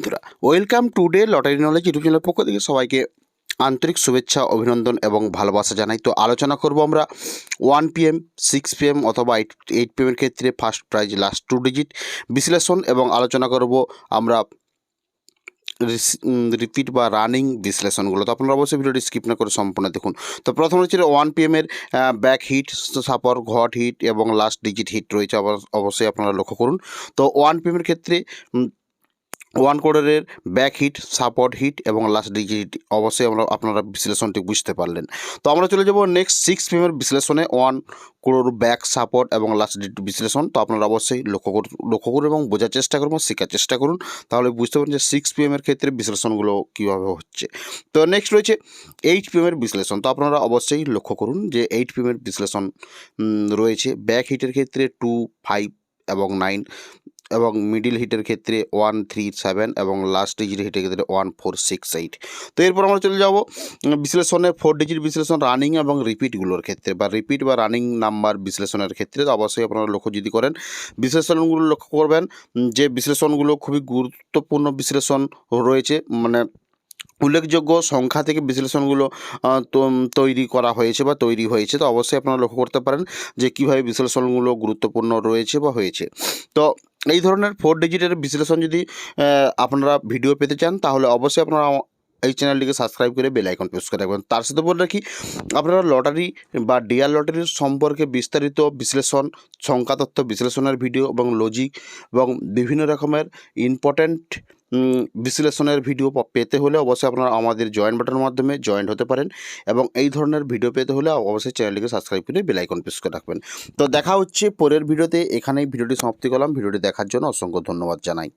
বন্ধুরা, welcome today lottery knowledge YouTube চ্যানেলের পক্ষ থেকে সবাইকে আন্তরিক শুভেচ্ছা, অভিনন্দন এবং ভালোবাসা জানাই। তো আলোচনা করব আমরা 1 PM, 6 PM অথবা 8 PM এর ক্ষেত্রে ফার্স্ট প্রাইজ লাস্ট 2 ডিজিট বিশ্লেষণ, এবং আলোচনা করব আমরা রিপিট বা রানিং বিশ্লেষণগুলো। তো আপনারা অবশ্যই ভিডিওটি স্কিপ না করে সম্পূর্ণ দেখুন। তো প্রথম হচ্ছে 1 PM এর ব্যাক হিট, সাপর, ঘট হিট এবং লাস্ট ডিজিট হিট রয়েছে, অবশ্যই আপনারা লক্ষ্য করুন। তো 1 PM এর ক্ষেত্রে 1 কোডের ব্যাক হিট, সাপোর্ট হিট এবং লাস্ট ডিজিট, অবশ্যই আপনারা বিশ্লেষণটি বুঝতে পারলেন। তো আমরা চলে যাব নেক্সট 6 PM এর বিশ্লেষণে। 1 কোড ব্যাক, সাপোর্ট এবং লাস্ট ডিজিট বিশ্লেষণ। তো আপনারা অবশ্যই লক্ষ্য করুন এবং বোঝার চেষ্টা করুন, শেখার চেষ্টা করুন, তাহলে বুঝতে পারবেন যে 6 PM এর ক্ষেত্রে বিশ্লেষণগুলো কীভাবে হচ্ছে। তো নেক্সট রয়েছে 8 PM এর বিশ্লেষণ। তো আপনারা অবশ্যই লক্ষ্য করুন যে 8 PM এর বিশ্লেষণ রয়েছে। ব্যাক হিটের ক্ষেত্রে 2, 5 এবং 9, এবং মিডিল হিটের ক্ষেত্রে 1, 3, 7 এবং লাস্ট ডিজিট হিটের ক্ষেত্রে 1, 4, 6, 8। তো এরপর আমরা চলে যাব বিশ্লেষণে 4 ডিজিট বিশ্লেষণ রানিং এবং রিপিটগুলোর ক্ষেত্রে, বা রিপিট বা রানিং নাম্বার বিশ্লেষণের ক্ষেত্রে। তো অবশ্যই আপনারা লক্ষ্য যদি করেন, বিশ্লেষণগুলো লক্ষ্য করবেন যে বিশ্লেষণগুলো খুবই গুরুত্বপূর্ণ বিশ্লেষণ রয়েছে, মানে উল্লেখযোগ্য সংখ্যা থেকে বিশ্লেষণগুলো তৈরি করা হয়েছে বা তৈরি হয়েছে। তো অবশ্যই আপনারা লক্ষ্য করতে পারেন যে কীভাবে বিশ্লেষণগুলো গুরুত্বপূর্ণ রয়েছে বা হয়েছে। তো এই ধরনের 4 ডিজিটের বিশ্লেষণ যদি আপনারা ভিডিও পেতে চান, তাহলে অবশ্যই আপনারা এই চ্যানেলটিকে সাবস্ক্রাইব করে বেল আইকন প্রেস করে রাখবেন। তার সাথে বলে রাখি, আপনারা লটারি বা ডিয়ার লটারির সম্পর্কে বিস্তারিত বিশ্লেষণ, সংখ্যাতত্ত্ব বিশ্লেষণের ভিডিও এবং লজিক এবং বিভিন্ন রকমের ইম্পর্ট্যান্ট বিশ্লেষণের ভিডিও পেতে হলে অবশ্যই আপনারা আমাদের জয়েন বাটনের মাধ্যমে জয়েন্ট হতে পারেন, এবং এই ধরনের ভিডিও পেতে হলে অবশ্যই চ্যানেলটিকে সাবস্ক্রাইব করে বেল আইকন প্রেস করে রাখবেন। তো দেখা হচ্ছে পরের ভিডিওতে। এখানেই ভিডিওটি সমাপ্তি করলাম। ভিডিওটি দেখার জন্য অসংখ্য ধন্যবাদ জানাই।